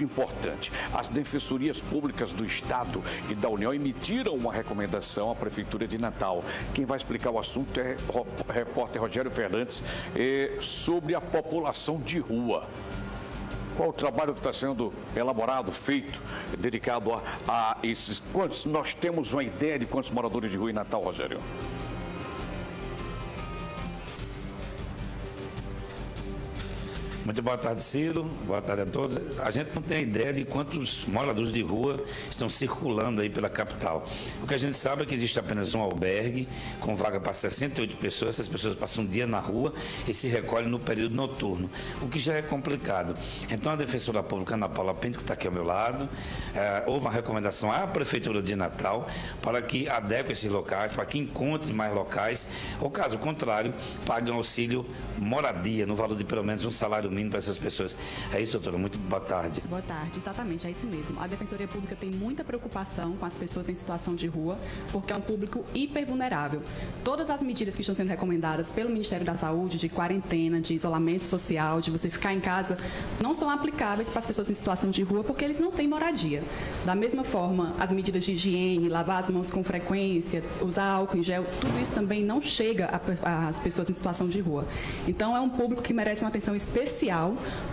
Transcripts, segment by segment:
Importante. As defensorias públicas do Estado e da União emitiram uma recomendação à Prefeitura de Natal. Quem vai explicar o assunto é o repórter Rogério Fernandes sobre a população de rua. Qual o trabalho que está sendo elaborado, feito, dedicado a esses? Quantos? Nós temos uma ideia de quantos moradores de rua em Natal, Rogério? Muito boa tarde, Ciro. Boa tarde a todos. A gente não tem ideia de quantos moradores de rua estão circulando aí pela capital. O que a gente sabe é que existe apenas um albergue com vaga para 68 pessoas. Essas pessoas passam um dia na rua e se recolhem no período noturno, o que já é complicado. Então, a defensora pública Ana Paula Pinto, que está aqui ao meu lado, houve uma recomendação à Prefeitura de Natal para que adeque esses locais, para que encontre mais locais, ou caso contrário, pague um auxílio moradia no valor de pelo menos um salário mínimo para essas pessoas. É isso, doutora? Muito boa tarde. Boa tarde, exatamente, é isso mesmo. A Defensoria Pública tem muita preocupação com as pessoas em situação de rua, porque é um público hipervulnerável. Todas as medidas que estão sendo recomendadas pelo Ministério da Saúde, de quarentena, de isolamento social, de você ficar em casa, não são aplicáveis para as pessoas em situação de rua, porque eles não têm moradia. Da mesma forma, as medidas de higiene, lavar as mãos com frequência, usar álcool em gel, tudo isso também não chega às pessoas em situação de rua. Então, é um público que merece uma atenção especial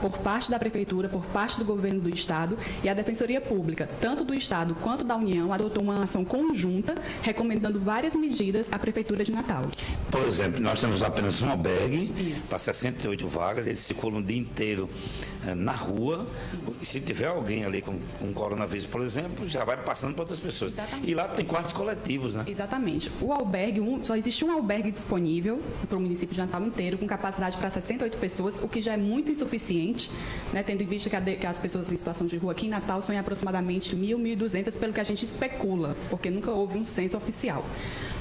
por parte da Prefeitura, por parte do Governo do Estado, e a Defensoria Pública, tanto do Estado quanto da União, adotou uma ação conjunta, recomendando várias medidas à Prefeitura de Natal. Por exemplo, nós temos apenas um albergue para 68 vagas, eles circulam o dia inteiro na rua, e se tiver alguém ali com coronavírus, por exemplo, já vai passando para outras pessoas. Exatamente. E lá tem quartos coletivos, né? Exatamente. O albergue, só existe um albergue disponível para o município de Natal inteiro, com capacidade para 68 pessoas, o que já é muito insuficiente, né, tendo em vista que as pessoas em situação de rua aqui em Natal são em aproximadamente 1.200, pelo que a gente especula, porque nunca houve um censo oficial.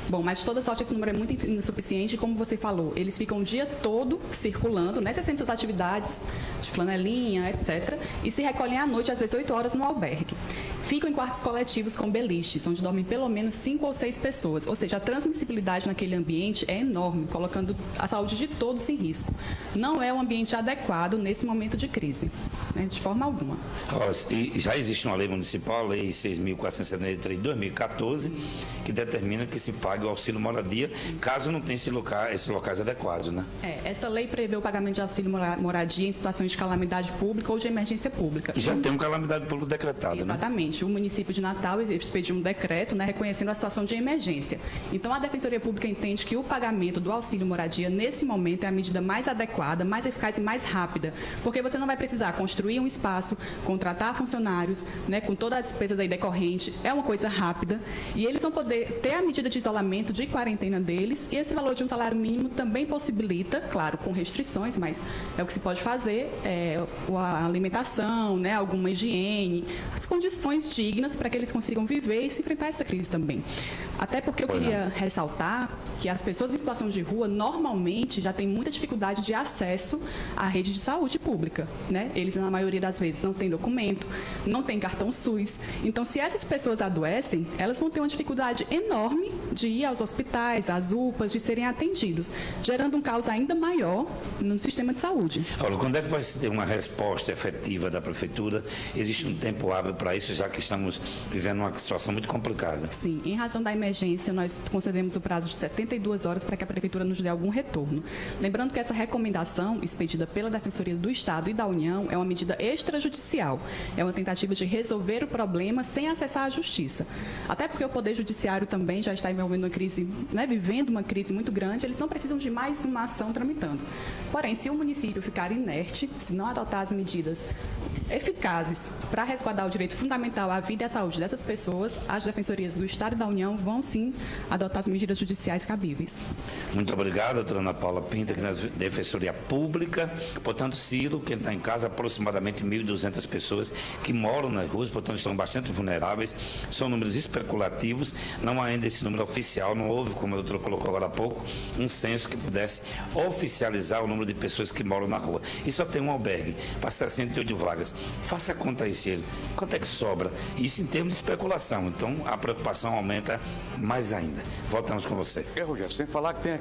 Bom, mas de toda sorte esse número é muito insuficiente, como você falou, eles ficam o dia todo circulando, né, exercendo suas atividades de flanelinha, etc., e se recolhem à noite às 18 horas no albergue. Ficam em quartos coletivos com beliches, onde dormem pelo menos 5 ou 6 pessoas, ou seja, a transmissibilidade naquele ambiente é enorme, colocando a saúde de todos em risco. Não é um ambiente adequado nesse momento de crise, né, de forma alguma. E já existe uma lei municipal, a Lei 6.473 de 2014, que determina que se pague o auxílio moradia, caso não tenha esses locais adequados, né? Essa lei prevê o pagamento de auxílio moradia em situações de calamidade pública ou de emergência pública. E já tem uma calamidade pública decretada, exatamente. Né? O município de Natal expediu um decreto, né, reconhecendo a situação de emergência. Então, a Defensoria Pública entende que o pagamento do auxílio moradia, nesse momento, é a medida mais adequada, mais eficaz e mais rápida, porque você não vai precisar construir um espaço, contratar funcionários, né, com toda a despesa daí decorrente, é uma coisa rápida, e eles vão poder ter a medida de isolamento, de quarentena deles, e esse valor de um salário mínimo também possibilita, claro, com restrições, mas é o que se pode fazer, a alimentação, né, alguma higiene, as condições dignas para que eles consigam viver e se enfrentar essa crise também. Até porque eu queria ressaltar que as pessoas em situação de rua normalmente já têm muita dificuldade de acesso à rede de saúde pública, né? Eles, na maioria das vezes, não têm documento, não têm cartão SUS. Então, se essas pessoas adoecem, elas vão ter uma dificuldade enorme de ir aos hospitais, às UPAs, de serem atendidos, gerando um caos ainda maior no sistema de saúde. Olha, quando é que vai se ter uma resposta efetiva da Prefeitura? Existe um tempo hábil para isso, já que estamos vivendo uma situação muito complicada. Sim, em razão da emergência, nós concedemos o prazo de 72 horas para que a Prefeitura nos dê algum retorno. Lembrando que essa recomendação, expedida pela Defensoria do Estado e da União, é uma medida extrajudicial. É uma tentativa de resolver o problema sem acessar a Justiça. Até porque o Poder Judiciário também já está envolvendo uma crise, né, vivendo uma crise muito grande, eles não precisam de mais uma ação tramitando. Porém, se o município ficar inerte, se não adotar as medidas eficazes para resguardar o direito fundamental à vida e à saúde dessas pessoas, as defensorias do Estado e da União vão sim adotar as medidas judiciais cabíveis. Muito obrigado, doutora Ana Paula Pinto, aqui na Defensoria Pública. Portanto, Ciro, quem está em casa, aproximadamente 1.200 pessoas que moram nas ruas, portanto, estão bastante vulneráveis. São números especulativos, não há ainda esse número oficial, não houve, como a doutora colocou agora há pouco, um censo que pudesse oficializar o número de pessoas que moram na rua. E só tem um albergue para 68 vagas. Faça a conta aí, Ciro. Quanto é que sobra? Isso em termos de especulação. Então, a preocupação aumenta mais ainda. Voltamos com você. Rogério, sem falar que tem